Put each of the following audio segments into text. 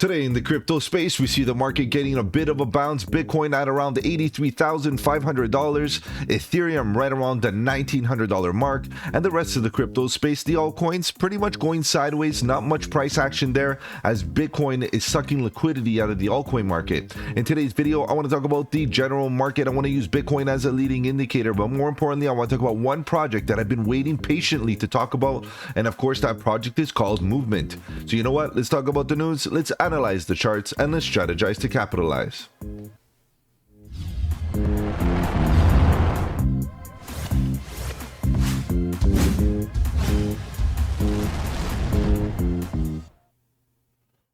Today in the crypto space, we see the market getting a bit of a bounce. Bitcoin at around $83,500, Ethereum right around the $1,900 mark, and the rest of the crypto space, the altcoins, pretty much going sideways. Not much price action there as Bitcoin is sucking liquidity out of the altcoin market. In today's video, I want to talk about the general market. I want to use Bitcoin as a leading indicator, but more importantly, I want to talk about one project that I've been waiting patiently to talk about, and of course, that project is called Movement. So you know what? Let's talk about the news. Let's analyze the charts and let's strategize to capitalize.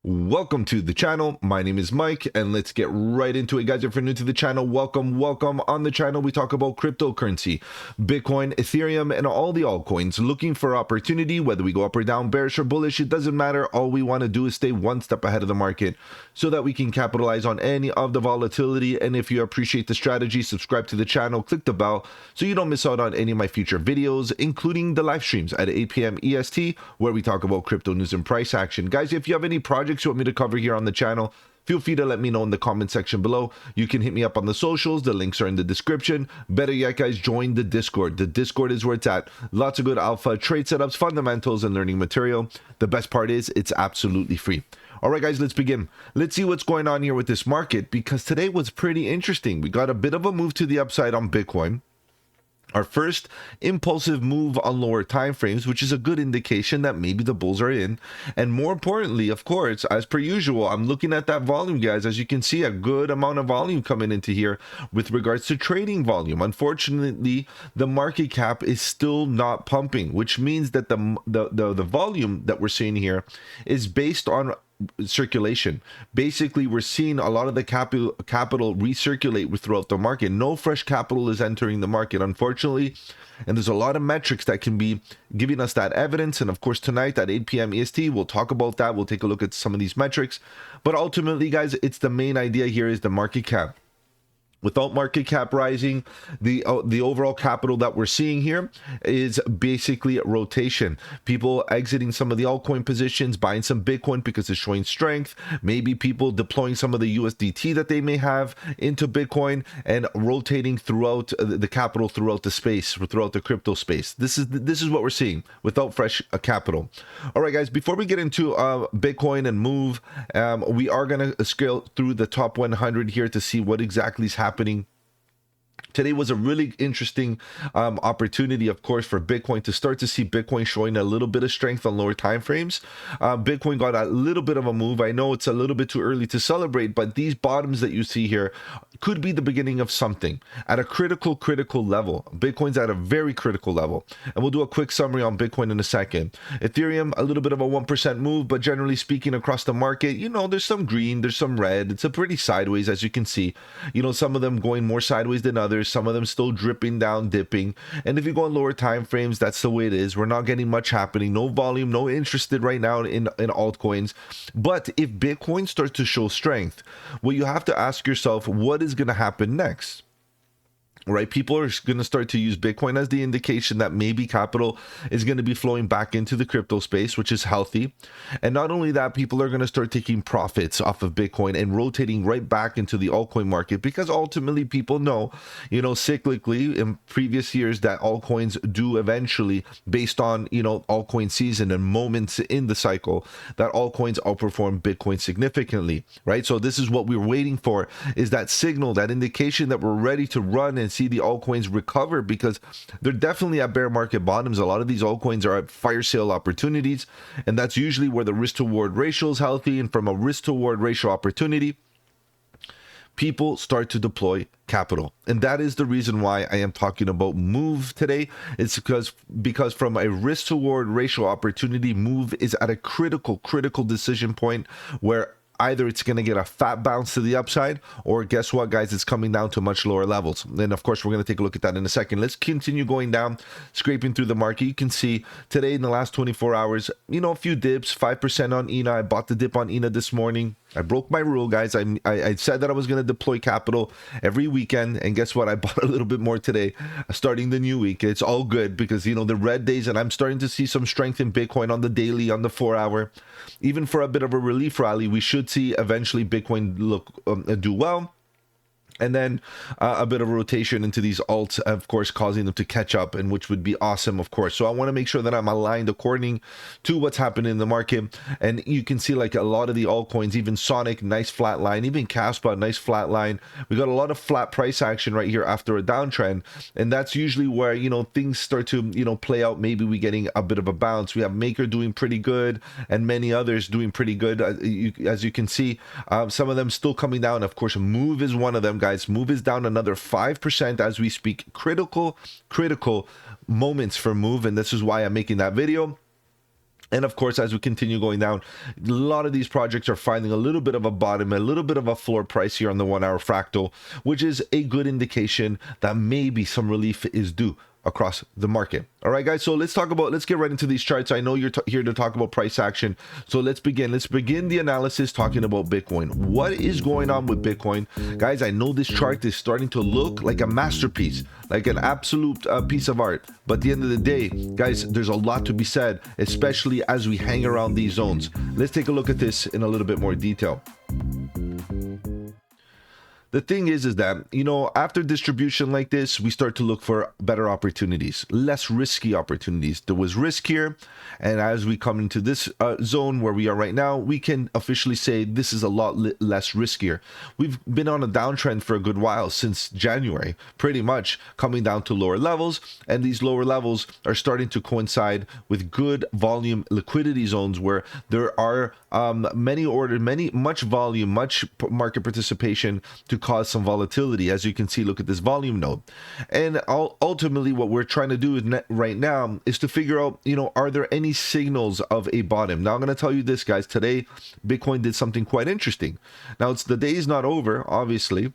Welcome to the channel. My name is Mike, and let's get right into it, guys. If you're new to the channel, welcome. On the channel, we talk about cryptocurrency, Bitcoin, Ethereum, and all the altcoins. Looking for opportunity, whether we go up or down, bearish or bullish, it doesn't matter. All we want to do is stay one step ahead of the market so that we can capitalize on any of the volatility. And if you appreciate the strategy, subscribe to the channel, click the bell so you don't miss out on any of my future videos, including the live streams at 8 p.m. EST, where we talk about crypto news and price action. Guys, if you have any projects you want me to cover here on the channel, feel free to let me know in the comment section below. You can hit me up on the socials. The links are in the description. Better yet, guys, join the Discord. The Discord is where it's at. Lots of good alpha, trade setups, fundamentals, and learning material. The best part is it's absolutely free. All right, guys, let's begin. Let's see what's going on here with this market, because today was pretty interesting. We got a bit of a move to the upside on Bitcoin. Our first impulsive move on lower time frames, which is a good indication that maybe the bulls are in. And more importantly, of course, as per usual, I'm looking at that volume, guys. As you can see, a good amount of volume coming into here with regards to trading volume. Unfortunately, the market cap is still not pumping, which means that the volume that we're seeing here is based on circulation. Basically, we're seeing a lot of the capital recirculate throughout the market. No fresh capital is entering the market, unfortunately, and there's a lot of metrics that can be giving us that evidence. And of course, tonight at 8 p.m. EST, we'll talk about that. We'll take a look at some of these metrics, but ultimately, guys, it's the main idea here is the market cap. Without market cap rising, the overall capital that we're seeing here is basically rotation. People exiting some of the altcoin positions, buying some Bitcoin because it's showing strength. Maybe people deploying some of the USDT that they may have into Bitcoin and rotating throughout the capital throughout the space, throughout the crypto space. This is what we're seeing without fresh capital. All right, guys, before we get into Bitcoin and move, we are going to scale through the top 100 here to see what exactly is happening. Today was a really interesting opportunity, of course, for Bitcoin to start to see Bitcoin showing a little bit of strength on lower time frames. Bitcoin got a little bit of a move. I know it's a little bit too early to celebrate, but these bottoms that you see here could be the beginning of something at a critical level. Bitcoin's at a very critical level, and we'll do a quick summary on Bitcoin in a second. Ethereum, a little bit of a 1% move, but generally speaking across the market, you know, there's some green, there's some red. It's a pretty sideways, as you can see. You know, some of them going more sideways than others, some of them still dripping down, dipping. And if you go on lower time frames, that's the way it is. We're not getting much happening, no volume, no interested right now in altcoins. But if Bitcoin starts to show strength, well, you have to ask yourself, what is going to happen next? Right? People are going to start to use Bitcoin as the indication that maybe capital is going to be flowing back into the crypto space, which is healthy. And not only that, people are going to start taking profits off of Bitcoin and rotating right back into the altcoin market, because ultimately people know, you know, cyclically in previous years that altcoins do eventually, based on, you know, altcoin season and moments in the cycle, that altcoins outperform Bitcoin significantly, right? So this is what we're waiting for, is that signal, that indication that we're ready to run and see the altcoins recover, because they're definitely at bear market bottoms. A lot of these altcoins are at fire sale opportunities, and that's usually where the risk to reward ratio is healthy. And from a risk to reward ratio opportunity, people start to deploy capital. And that is the reason why I am talking about move today. It's because from a risk to reward ratio opportunity, move is at a critical decision point where either it's going to get a fat bounce to the upside, or guess what, guys, it's coming down to much lower levels. And of course, we're going to take a look at that in a second. Let's continue going down, scraping through the market. You can see today in the last 24 hours, you know, a few dips, 5% on ENA. I bought the dip on ENA this morning. I broke my rule, guys. I said that I was going to deploy capital every weekend, and guess what? I bought a little bit more today, starting the new week. It's all good because, you know, the red days, and I'm starting to see some strength in Bitcoin on the daily, on the 4 hour. Even for a bit of a relief rally, we should should see eventually Bitcoin do well. And then a bit of a rotation into these alts, of course, causing them to catch up, and which would be awesome, of course. So I want to make sure that I'm aligned according to what's happening in the market. And you can see like a lot of the altcoins, even Sonic, nice flat line, even Caspa, nice flat line. We got a lot of flat price action right here after a downtrend. And that's usually where, you know, things start to, you know, play out. Maybe we getting a bit of a bounce. We have Maker doing pretty good and many others doing pretty good. As you can see, some of them still coming down. Of course, Move is one of them, guys. Move is down another 5% as we speak. Critical moments for Move, and this is why I'm making that video. And of course, as we continue going down, a lot of these projects are finding a little bit of a bottom, a little bit of a floor price here on the 1 hour fractal, which is a good indication that maybe some relief is due across the market. All right, guys, so let's get right into these charts. I know you're here to talk about price action, so let's begin the analysis talking about Bitcoin. What is going on with Bitcoin, guys? I know this chart is starting to look like a masterpiece, like an absolute piece of art, but at the end of the day, guys, there's a lot to be said, especially as we hang around these zones. Let's take a look at this in a little bit more detail. The thing is that, you know, after distribution like this, we start to look for better opportunities, less risky opportunities. There was risk here, and as we come into this zone where we are right now, we can officially say this is a lot less riskier. We've been on a downtrend for a good while, since January, pretty much coming down to lower levels, and these lower levels are starting to coincide with good volume liquidity zones where there are much volume, much market participation to cause some volatility. As you can see, look at this volume node. And ultimately what we're trying to do right now is to figure out, you know, are there any signals of a bottom? Now I'm going to tell you this, guys. Today Bitcoin did something quite interesting. Now the day is not over, obviously,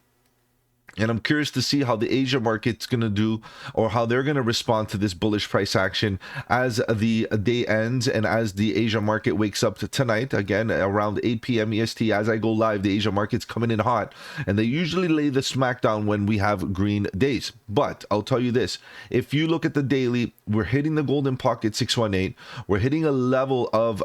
and I'm curious to see how the Asia market's going to do, or how they're going to respond to this bullish price action as the day ends and as the Asia market wakes up to tonight. Again, around 8 p.m. EST, as I go live, the Asia market's coming in hot, and they usually lay the smackdown when we have green days. But I'll tell you this, if you look at the daily, we're hitting the golden pocket 618. We're hitting a level of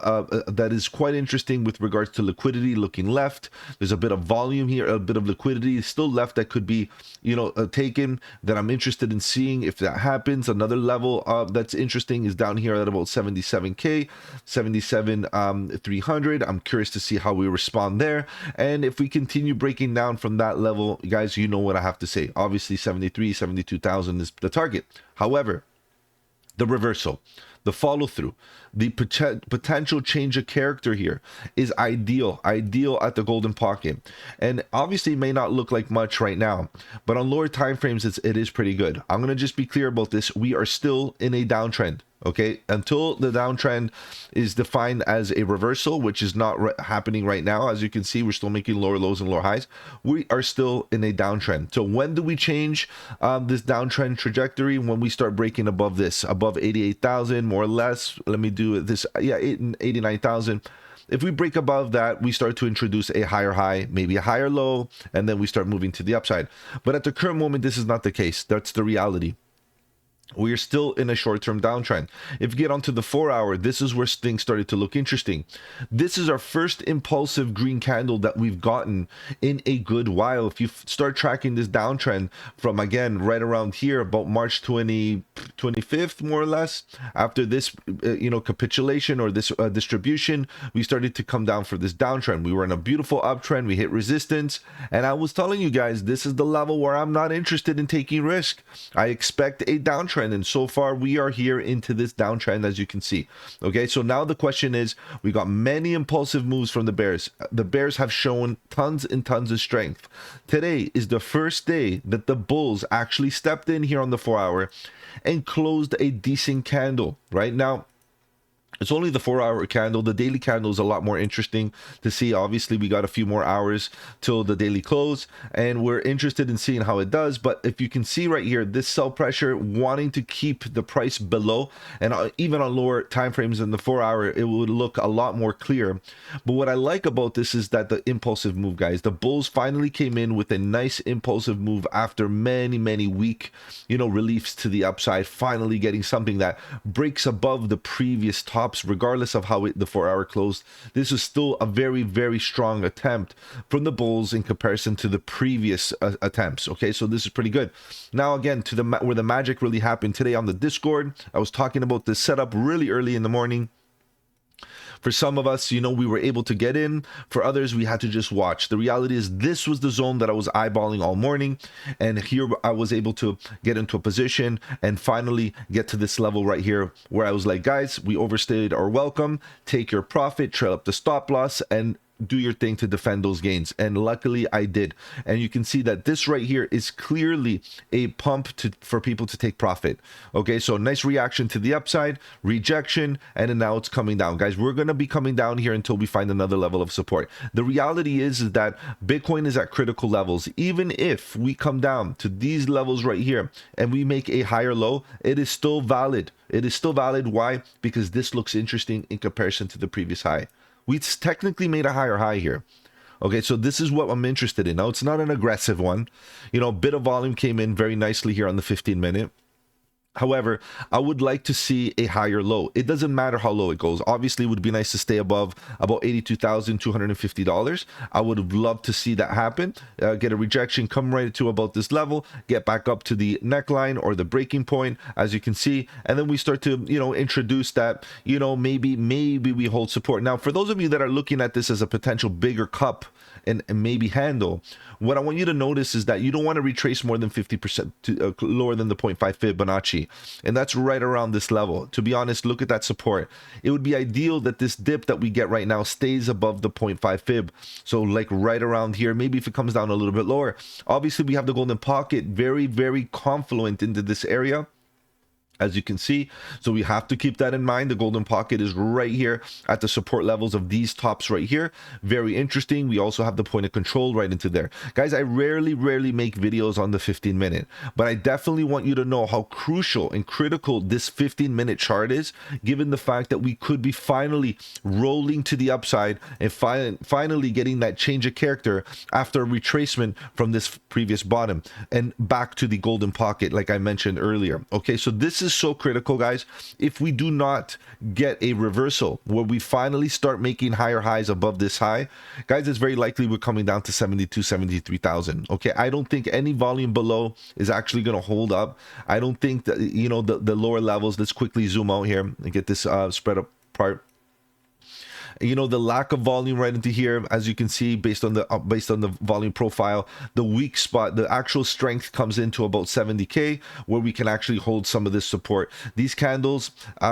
that is quite interesting with regards to liquidity. Looking left, there's a bit of volume here, a bit of liquidity still left that could be, you know, taken, that I'm interested in seeing if that happens. Another level that's interesting is down here at about 77k, 77,300. I'm curious to see how we respond there, and if we continue breaking down from that level, guys, you know what I have to say. Obviously 72,000 is the target. However, the reversal, the follow through, the potential change of character here is ideal at the golden pocket. And obviously it may not look like much right now, but on lower time frames it is pretty good. I'm going to just be clear about this. We are still in a downtrend. Okay, until the downtrend is defined as a reversal, which is not happening right now. As you can see, we're still making lower lows and lower highs. We are still in a downtrend. So when do we change this downtrend trajectory? When we start breaking above this, above 88,000, more or less. Let me do this. Yeah, 89,000. If we break above that, we start to introduce a higher high, maybe a higher low, and then we start moving to the upside. But at the current moment, this is not the case. That's the reality. We are still in a short-term downtrend. If you get onto the 4 hour, this is where things started to look interesting. This is our first impulsive green candle that we've gotten in a good while. If you start tracking this downtrend from, again, right around here, about March 25th, more or less, after this, you know, capitulation or this distribution, we started to come down for this downtrend. We were in a beautiful uptrend. We hit resistance, and I was telling you guys, this is the level where I'm not interested in taking risk. I expect a downtrend. And so far we are here into this downtrend, as you can see. Okay, so now the question is, we got many impulsive moves from the bears. The bears have shown tons and tons of strength. Today is the first day that the bulls actually stepped in here on the 4 hour and closed a decent candle. Right now, it's only the 4 hour candle. The daily candle is a lot more interesting to see. Obviously, we got a few more hours till the daily close, and we're interested in seeing how it does. But if you can see right here, this sell pressure wanting to keep the price below, and even on lower time frames than the 4 hour, it would look a lot more clear. But what I like about this is that the impulsive move, guys, the bulls finally came in with a nice impulsive move after many weak, you know, reliefs to the upside, finally getting something that breaks above the previous top tops, regardless of how the 4-hour closed. This is still a very, very strong attempt from the bulls in comparison to the previous attempts. Okay, so this is pretty good. Now again, to the where the magic really happened today on the Discord, I was talking about this setup really early in the morning. For some of us, you know, we were able to get in. For others, we had to just watch. The reality is this was the zone that I was eyeballing all morning. And here I was able to get into a position and finally get to this level right here where I was like, guys, we overstayed our welcome. Take your profit, trail up the stop loss, and do your thing to defend those gains. And luckily I did. And you can see that this right here is clearly a pump for people to take profit. Okay, so nice reaction to the upside, rejection, and then now it's coming down. Guys, we're going to be coming down here until we find another level of support. The reality is that Bitcoin is at critical levels. Even if we come down to these levels right here and we make a higher low, it is still valid. It is still valid. Why? Because this looks interesting in comparison to the previous high. We technically made a higher high here. Okay, so this is what I'm interested in. Now, it's not an aggressive one. You know, a bit of volume came in very nicely here on the 15-minute. However, I would like to see a higher low. It doesn't matter how low it goes. Obviously, it would be nice to stay above about $82,250. I would have loved to see that happen. Get a rejection, come right to about this level, get back up to the neckline or the breaking point, as you can see, and then we start to, you know, introduce that, you know, maybe we hold support. Now, for those of you that are looking at this as a potential bigger cup and maybe handle, what I want you to notice is that you don't want to retrace more than 50% to lower than the 0.5 Fibonacci, and that's right around this level. To be honest, look at that support. It would be ideal that this dip that we get right now stays above the 0.5 Fib, so like right around here. Maybe if it comes down a little bit lower. Obviously, we have the golden pocket very, very confluent into this area, as you can see. So we have to keep that in mind. The golden pocket is right here at the support levels of these tops right here. Very interesting. We also have the point of control right into there. Guys, I rarely make videos on the 15-minute, but I definitely want you to know how crucial and critical this 15-minute chart is, given the fact that we could be finally rolling to the upside and finally getting that change of character after a retracement from this previous bottom and back to the golden pocket, like I mentioned earlier. Okay, so this is so critical, guys. If we do not get a reversal where we finally start making higher highs above this high, guys, it's very likely we're coming down to 73,000. Okay, I don't think any volume below is actually going to hold up. I don't think that, you know, the lower levels. Let's quickly zoom out here and get this spread apart. You know, the lack of volume right into here, as you can see, based on the volume profile, the weak spot, the actual strength comes into about 70K, where we can actually hold some of this support. These candles,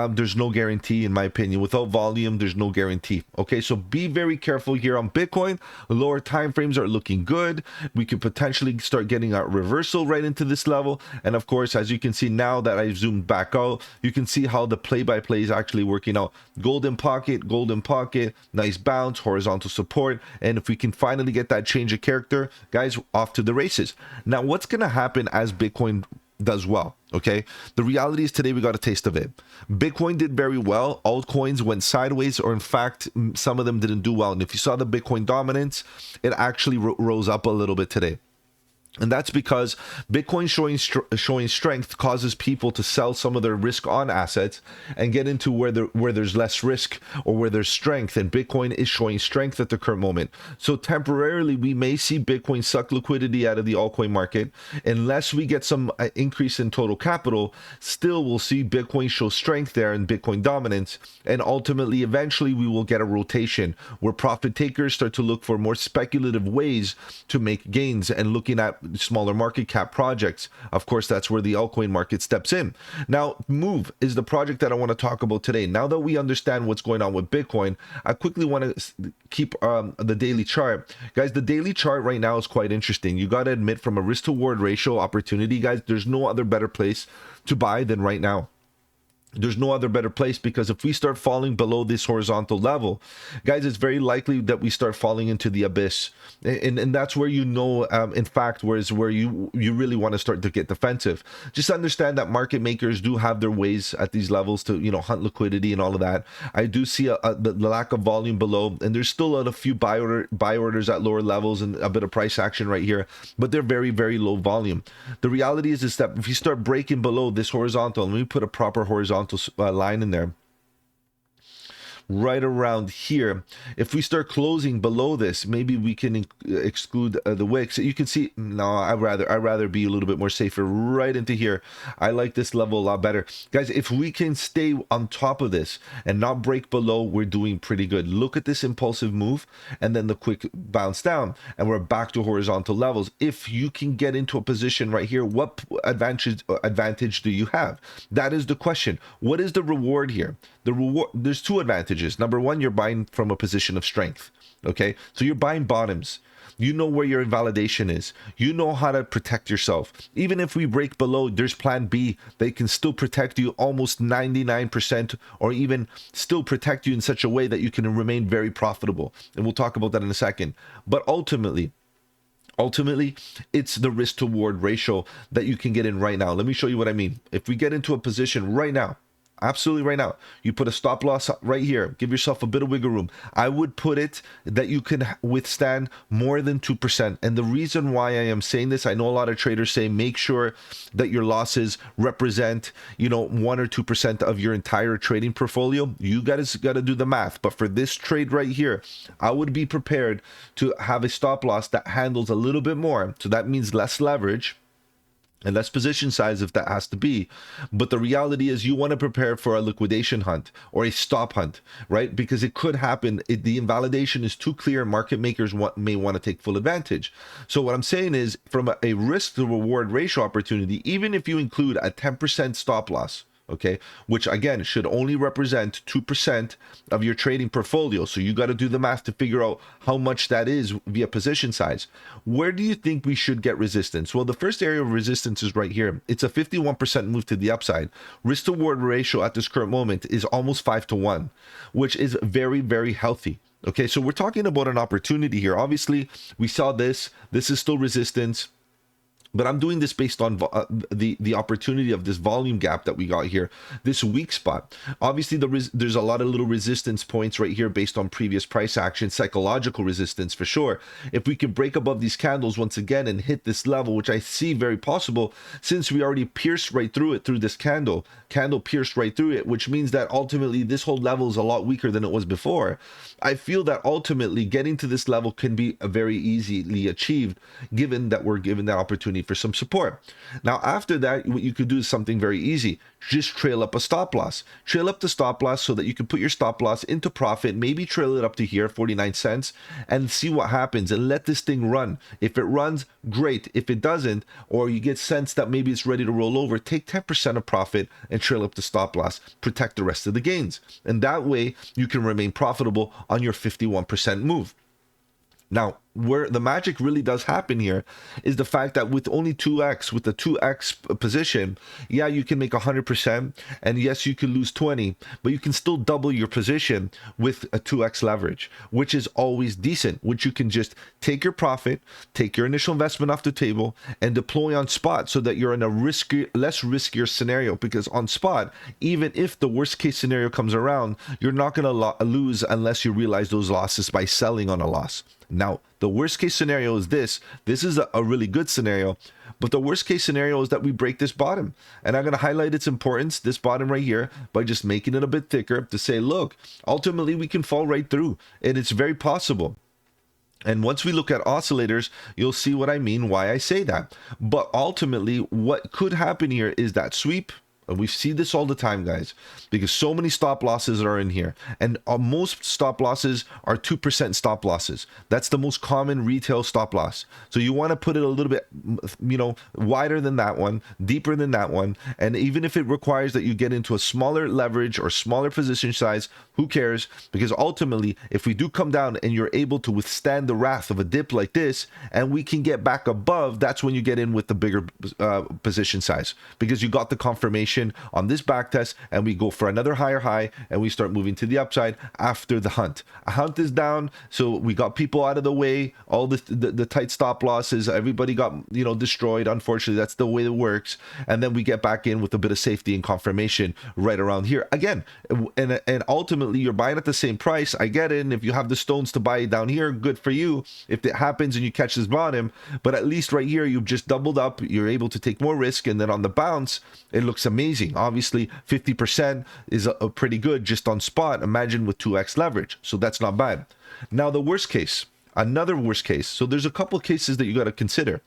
there's no guarantee, in my opinion. Without volume, there's no guarantee. Okay, so be very careful here on Bitcoin. Lower time frames are looking good. We could potentially start getting a reversal right into this level. And of course, as you can see now that I've zoomed back out, you can see how the play-by-play is actually working out. Golden pocket, nice bounce, horizontal support, and if we can finally get that change of character, guys, off to the races. Now, what's going to happen as Bitcoin does well? Okay, the reality is today we got a taste of it. Bitcoin did very well. Altcoins went sideways, or in fact, some of them didn't do well. And if you saw the Bitcoin dominance, it actually rose up a little bit today. And that's because Bitcoin showing strength causes people to sell some of their risk on assets and get into where there's less risk or where there's strength. And Bitcoin is showing strength at the current moment. So temporarily, we may see Bitcoin suck liquidity out of the altcoin market. Unless we get some increase in total capital, still we'll see Bitcoin show strength there and Bitcoin dominance. And ultimately, eventually, we will get a rotation where profit takers start to look for more speculative ways to make gains and looking at smaller market cap projects. Of course, that's where the altcoin market steps in. Now, Move is the project that I want to talk about today. Now that we understand what's going on with Bitcoin, I quickly want to keep the daily chart. Guys, the daily chart right now is quite interesting. You got to admit, from a risk to reward ratio opportunity, guys, there's no other better place to buy than right now. There's no other better place, because if we start falling below this horizontal level, guys, it's very likely that we start falling into the abyss. And that's where, you know, in fact, where you really want to start to get defensive. Just understand that market makers do have their ways at these levels to, you know, hunt liquidity and all of that. I do see the lack of volume below, and there's still a few buy orders at lower levels and a bit of price action right here, but they're very, very low volume. The reality is that if you start breaking below this horizontal, and we put a proper horizontal line in there, right around here. If we start closing below this, maybe we can exclude the wicks. You can see, no, I'd rather be a little bit more safer right into here. I like this level a lot better, guys. If we can stay on top of this and not break below, we're doing pretty good. Look at this impulsive move and then the quick bounce down, and we're back to horizontal levels. If you can get into a position right here, what advantage do you have? That is the question. What is the reward here? The reward, there's two advantages. Number one, you're buying from a position of strength. Okay, so you're buying bottoms. You know where your invalidation is. You know how to protect yourself. Even if we break below, there's plan B. They can still protect you almost 99%, or even still protect you in such a way that you can remain very profitable. And we'll talk about that in a second. But ultimately, it's the risk to reward ratio that you can get in right now. Let me show you what I mean. If we get into a position right now, absolutely right now, you put a stop loss right here, give yourself a bit of wiggle room. I would put it that you can withstand more than 2%. And the reason why I am saying this, I know a lot of traders say make sure that your losses represent, 1 or 2% of your entire trading portfolio. You guys got to do the math. But for this trade right here, I would be prepared to have a stop loss that handles a little bit more. So that means less leverage and less position size if that has to be. But the reality is you want to prepare for a liquidation hunt or a stop hunt, right? Because it could happen. The invalidation is too clear. Market makers may want to take full advantage. So what I'm saying is, from a risk to reward ratio opportunity, even if you include a 10% stop loss, okay, which again should only represent 2% of your trading portfolio. So you got to do the math to figure out how much that is via position size. Where do you think we should get resistance? Well, the first area of resistance is right here. It's a 51% move to the upside. Risk to reward ratio at this current moment is almost 5-1, which is very, very healthy. Okay, so we're talking about an opportunity here. Obviously, we saw this. This is still resistance. But I'm doing this based on the opportunity of this volume gap that we got here, this weak spot. Obviously, there's a lot of little resistance points right here based on previous price action, psychological resistance for sure. If we can break above these candles once again and hit this level, which I see very possible, since we already pierced right through it through this candle pierced right through it, which means that ultimately this whole level is a lot weaker than it was before. I feel that ultimately getting to this level can be very easily achieved, given that we're given that opportunity for some support. Now, after that, what you could do is something very easy. Just trail up a stop loss. Trail up the stop loss so that you can put your stop loss into profit, maybe trail it up to here, 49 cents, and see what happens and let this thing run. If it runs, great. If it doesn't, or you get sense that maybe it's ready to roll over, take 10% of profit and trail up the stop loss. Protect the rest of the gains. And that way, you can remain profitable on your 51% move. Now, where the magic really does happen here is the fact that with only 2x, with the 2x position, yeah, you can make 100%, and yes, you can lose 20, but you can still double your position with a 2x leverage, which is always decent, which you can just take your profit, take your initial investment off the table, and deploy on spot so that you're in a less riskier scenario. Because on spot, even if the worst case scenario comes around, you're not going to lose unless you realize those losses by selling on a loss. Now, the worst case scenario is this. This is a really good scenario, but the worst case scenario is that we break this bottom. And I'm going to highlight its importance, this bottom right here, by just making it a bit thicker to say, look, ultimately we can fall right through, and it's very possible. And once we look at oscillators, you'll see what I mean, why I say that. But ultimately, what could happen here is that sweep. And we see this all the time, guys, because so many stop losses are in here. And most stop losses are 2% stop losses. That's the most common retail stop loss. So you want to put it a little bit, wider than that one, deeper than that one. And even if it requires that you get into a smaller leverage or smaller position size, who cares? Because ultimately, if we do come down and you're able to withstand the wrath of a dip like this, and we can get back above, that's when you get in with the bigger position size, because you got the confirmation on this back test, and we go for another higher high, and we start moving to the upside after the hunt. A hunt is down, so we got people out of the way, all the tight stop losses, everybody got destroyed. Unfortunately, that's the way it works. And then we get back in with a bit of safety and confirmation right around here again. And ultimately, you're buying at the same price. I get it. And if you have the stones to buy it down here, good for you if it happens and you catch this bottom. But at least right here, you've just doubled up. You're able to take more risk, and then on the bounce, it looks amazing. amazing. Obviously 50% is a pretty good just on spot. Imagine with 2x leverage, so that's not bad. Now the worst case, another worst case, so there's a couple cases that you got to consider,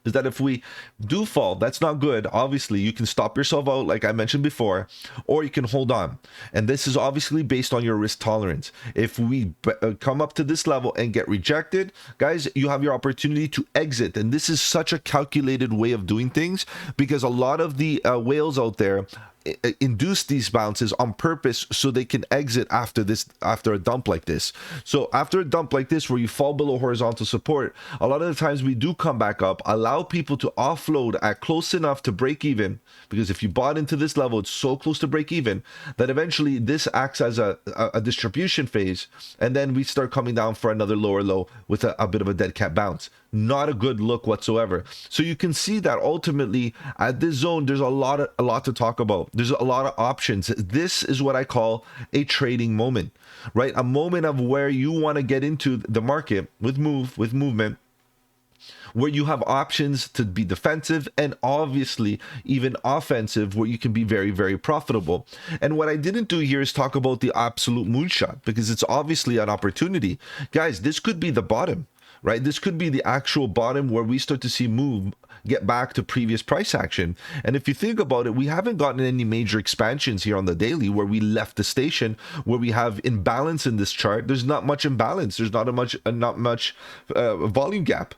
is that if we do fall, that's not good. Obviously, you can stop yourself out, like I mentioned before, or you can hold on. And this is obviously based on your risk tolerance. If we come up to this level and get rejected, guys, you have your opportunity to exit. And this is such a calculated way of doing things, because a lot of the whales out there induce these bounces on purpose so they can exit after a dump like this. So after a dump like this, where you fall below horizontal support, a lot of the times we do come back up, allow people to offload at close enough to break even, because if you bought into this level, it's so close to break even that eventually this acts as a distribution phase, and then we start coming down for another lower low with a bit of a dead cat bounce. Not a good look whatsoever. So you can see that ultimately at this zone, there's a lot to talk about. There's a lot of options. This is what I call a trading moment, right? A moment of where you want to get into the market with movement, where you have options to be defensive and obviously even offensive, where you can be very, very profitable. And what I didn't do here is talk about the absolute moonshot, because it's obviously an opportunity. Guys, this could be the bottom, right? This could be the actual bottom where we start to see move get back to previous price action. And if you think about it, we haven't gotten any major expansions here on the daily where we left the station, where we have imbalance in this chart. There's not much imbalance. There's not much volume gap,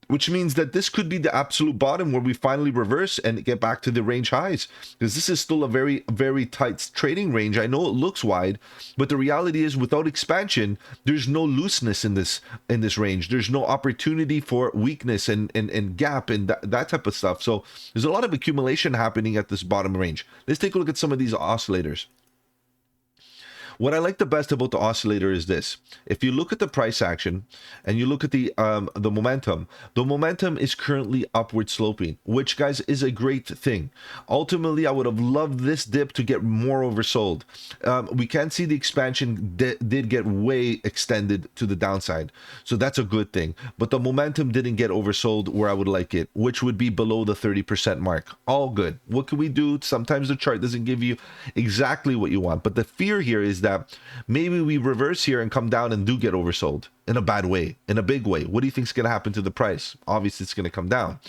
which means that this could be the absolute bottom where we finally reverse and get back to the range highs, because this is still a very, very tight trading range. I know it looks wide, but the reality is without expansion, there's no looseness in this range. There's no opportunity for weakness and gap and that type of stuff. So there's a lot of accumulation happening at this bottom range. Let's take a look at some of these oscillators. What I like the best about the oscillator is this. If you look at the price action and you look at the momentum is currently upward sloping, which, guys, is a great thing. Ultimately, I would have loved this dip to get more oversold. We can see the expansion did get way extended to the downside, so that's a good thing. But the momentum didn't get oversold where I would like it, which would be below the 30% mark. All good. What can we do? Sometimes the chart doesn't give you exactly what you want, but the fear here is that maybe we reverse here and come down and do get oversold in a bad way, in a big way. What do you think is going to happen to the price? Obviously, it's going to come down.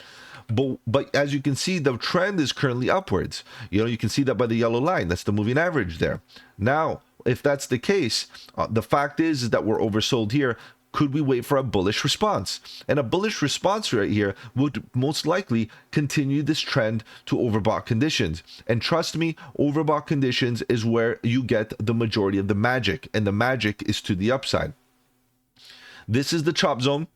But as you can see, the trend is currently upwards. You can see that by the yellow line. That's the moving average there. Now, if that's the case, the fact is that we're oversold here. Could we wait for a bullish response? And a bullish response right here would most likely continue this trend to overbought conditions. And trust me, overbought conditions is where you get the majority of the magic, and the magic is to the upside. This is the chop zone.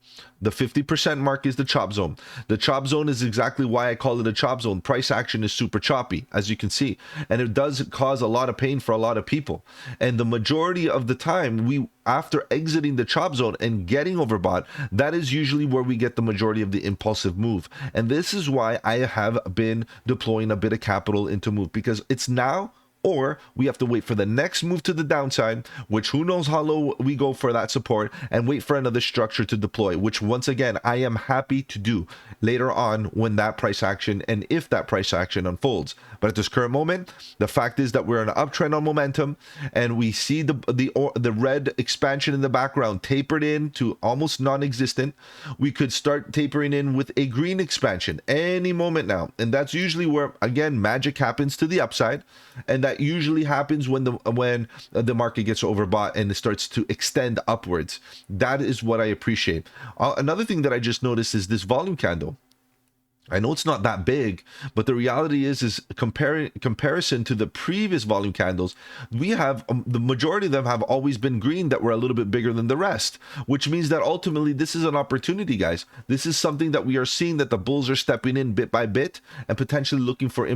The 50% mark is the chop zone. The chop zone is exactly why I call it a chop zone. Price action is super choppy, as you can see, and it does cause a lot of pain for a lot of people. And the majority of the time, after exiting the chop zone and getting overbought, that is usually where we get the majority of the impulsive move. And this is why I have been deploying a bit of capital into move, because it's now or we have to wait for the next move to the downside, which who knows how low we go for that support, and wait for another structure to deploy, which once again I am happy to do later on when that price action and if that price action unfolds. But at this current moment, the fact is that we're in an uptrend on momentum, and we see the red expansion in the background tapered in to almost non-existent. We could start tapering in with a green expansion any moment now, and that's usually where again magic happens to the upside, and that usually happens when the market gets overbought and it starts to extend upwards. That is what I appreciate. Another thing that I just noticed is this volume candle. I know it's not that big, but the reality is comparison to the previous volume candles, we have the majority of them have always been green that were a little bit bigger than the rest, which means that ultimately this is an opportunity, guys. This is something that we are seeing, that the bulls are stepping in bit by bit and potentially looking for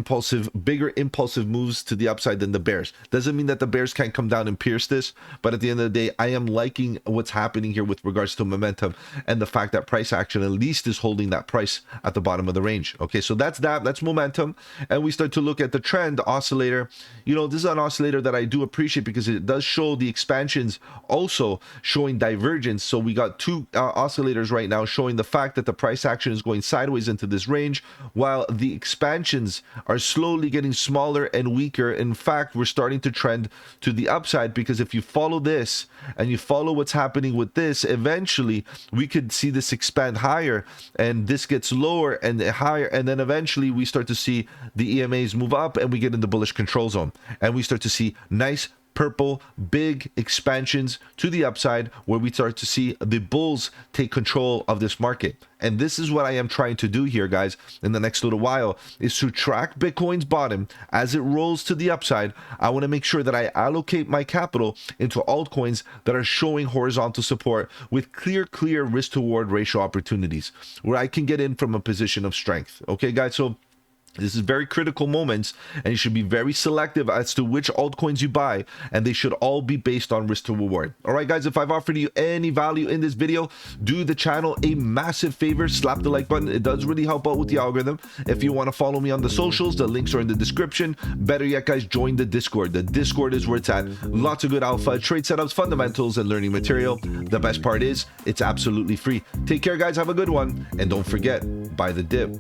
bigger impulsive moves to the upside than the bears. Doesn't mean that the bears can't come down and pierce this, but at the end of the day, I am liking what's happening here with regards to momentum and the fact that price action at least is holding that price at the bottom of the range. Okay, so that's momentum. And we start to look at the trend oscillator. You know, this is an oscillator that I do appreciate because it does show the expansions also showing divergence. So we got two oscillators right now showing the fact that the price action is going sideways into this range, while the expansions are slowly getting smaller and weaker. In fact, we're starting to trend to the upside, because if you follow this and you follow what's happening with this, eventually we could see this expand higher, and this gets lower and higher, and then eventually we start to see the EMAs move up and we get in the bullish control zone, and we start to see nice purple big expansions to the upside, where we start to see the bulls take control of this market. And this is what I am trying to do here, guys, in the next little while, is to track Bitcoin's bottom as it rolls to the upside. I want to make sure that I allocate my capital into altcoins that are showing horizontal support with clear risk to reward ratio opportunities, where I can get in from a position of strength. Okay, guys, so this is very critical moments, and you should be very selective as to which altcoins you buy, and they should all be based on risk to reward. All right, guys, if I've offered you any value in this video, do the channel a massive favor, slap the like button. It does really help out with the algorithm. If you want to follow me on the socials, the links are in the description. Better yet, guys, join the Discord. The Discord is where it's at. Lots of good alpha, trade setups, fundamentals, and learning material. The best part is it's absolutely free. Take care, guys. Have a good one, and don't forget, buy the dip.